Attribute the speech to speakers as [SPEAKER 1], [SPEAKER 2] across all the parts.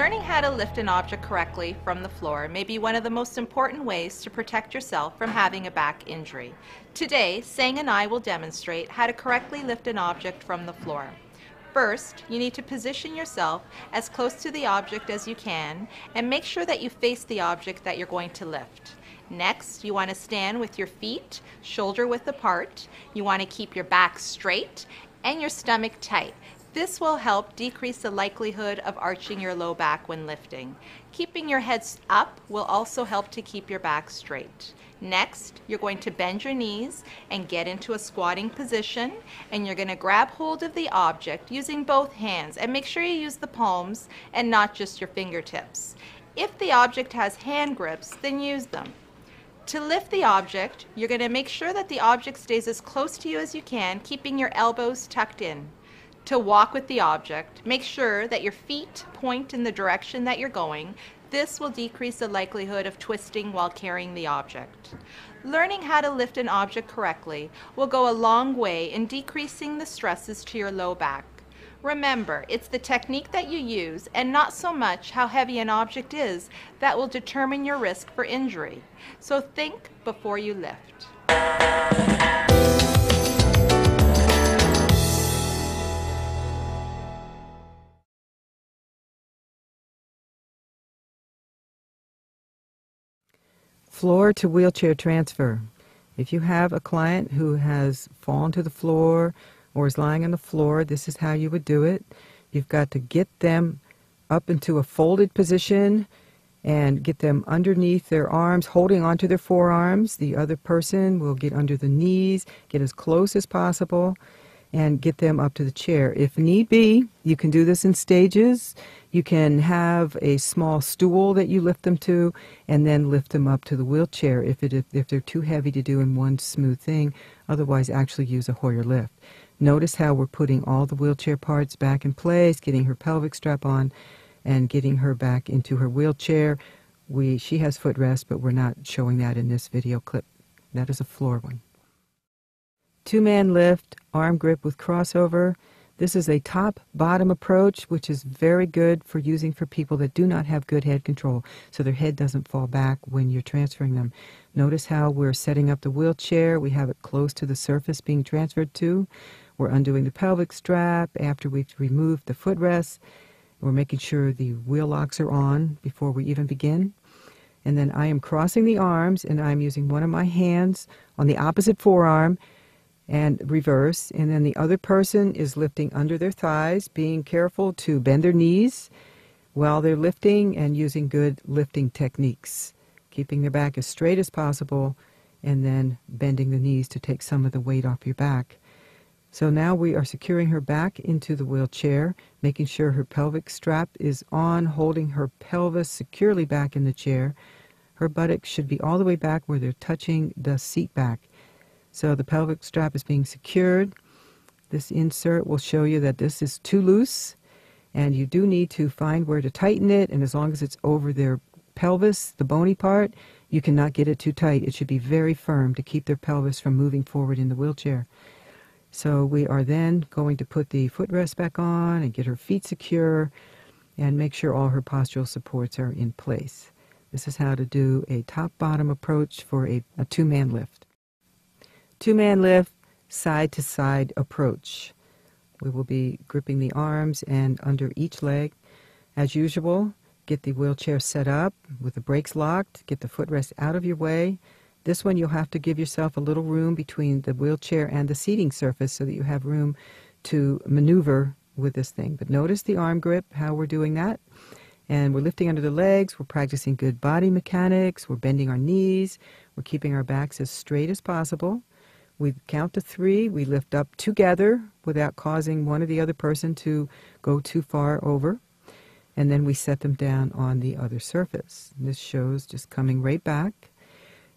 [SPEAKER 1] Learning how to lift an object correctly from the floor may be one of the most important ways to protect yourself from having a back injury. Today, Sang and I will demonstrate how to correctly lift an object from the floor. First, you need to position yourself as close to the object as you can and make sure that you face the object that you're going to lift. Next, you want to stand with your feet shoulder width apart. You want to keep your back straight and your stomach tight. This will help decrease the likelihood of arching your low back when lifting. Keeping your head up will also help to keep your back straight. Next, you're going to bend your knees and get into a squatting position, and you're going to grab hold of the object using both hands, and make sure you use the palms and not just your fingertips. If the object has hand grips, then use them. To lift the object, you're going to make sure that the object stays as close to you as you can, keeping your elbows tucked in. To walk with the object, make sure that your feet point in the direction that you're going. This will decrease the likelihood of twisting while carrying the object. Learning how to lift an object correctly will go a long way in decreasing the stresses to your low back. Remember, it's the technique that you use and not so much how heavy an object is that will determine your risk for injury. So think before you lift.
[SPEAKER 2] Floor to wheelchair transfer. If you have a client who has fallen to the floor or is lying on the floor, this is how you would do it. You've got to get them up into a folded position and get them underneath their arms, holding onto their forearms. The other person will get under the knees, get as close as possible, and get them up to the chair. If need be, you can do this in stages. You can have a small stool that you lift them to and then lift them up to the wheelchair if they're too heavy to do in one smooth thing. Otherwise, actually use a Hoyer lift. Notice how we're putting all the wheelchair parts back in place, getting her pelvic strap on, and getting her back into her wheelchair. She has footrest, but we're not showing that in this video clip. That is a floor one. Two-man lift, arm grip with crossover. This is a top-bottom approach, which is very good for using for people that do not have good head control, so their head doesn't fall back when you're transferring them. Notice how we're setting up the wheelchair. We have it close to the surface being transferred to. We're undoing the pelvic strap after we've removed the footrest. We're making sure the wheel locks are on before we even begin. And then I am crossing the arms, and I'm using one of my hands on the opposite forearm and reverse, and then the other person is lifting under their thighs, being careful to bend their knees while they're lifting and using good lifting techniques, keeping their back as straight as possible and then bending the knees to take some of the weight off your back. So now we are securing her back into the wheelchair, making sure her pelvic strap is on, holding her pelvis securely back in the chair. Her buttocks should be all the way back where they're touching the seat back. So the pelvic strap is being secured. This insert will show you that this is too loose, and you do need to find where to tighten it, and as long as it's over their pelvis, the bony part, you cannot get it too tight. It should be very firm to keep their pelvis from moving forward in the wheelchair. So we are then going to put the footrest back on and get her feet secure and make sure all her postural supports are in place. This is how to do a top-bottom approach for a two-man lift. Two-man lift, side-to-side approach. We will be gripping the arms and under each leg. As usual, get the wheelchair set up with the brakes locked, get the footrest out of your way. This one you'll have to give yourself a little room between the wheelchair and the seating surface so that you have room to maneuver with this thing. But notice the arm grip, how we're doing that. And we're lifting under the legs, we're practicing good body mechanics, we're bending our knees, we're keeping our backs as straight as possible. We count to 3, we lift up together without causing one or the other person to go too far over, and then we set them down on the other surface. And this shows just coming right back,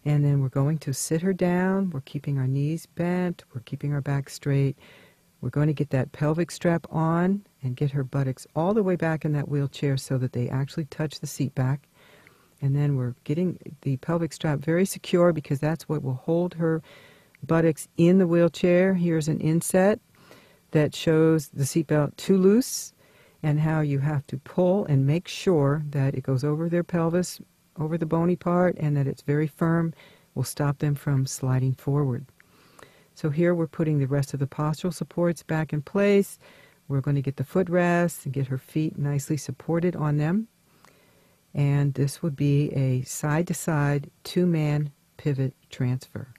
[SPEAKER 2] and then we're going to sit her down, we're keeping our knees bent, we're keeping our back straight, we're going to get that pelvic strap on and get her buttocks all the way back in that wheelchair so that they actually touch the seat back, and then we're getting the pelvic strap very secure because that's what will hold her buttocks in the wheelchair. Here's an inset that shows the seatbelt too loose, and how you have to pull and make sure that it goes over their pelvis, over the bony part, and that it's very firm, will stop them from sliding forward. So here we're putting the rest of the postural supports back in place. We're going to get the footrests and get her feet nicely supported on them. And this would be a side-to-side 2-man pivot transfer.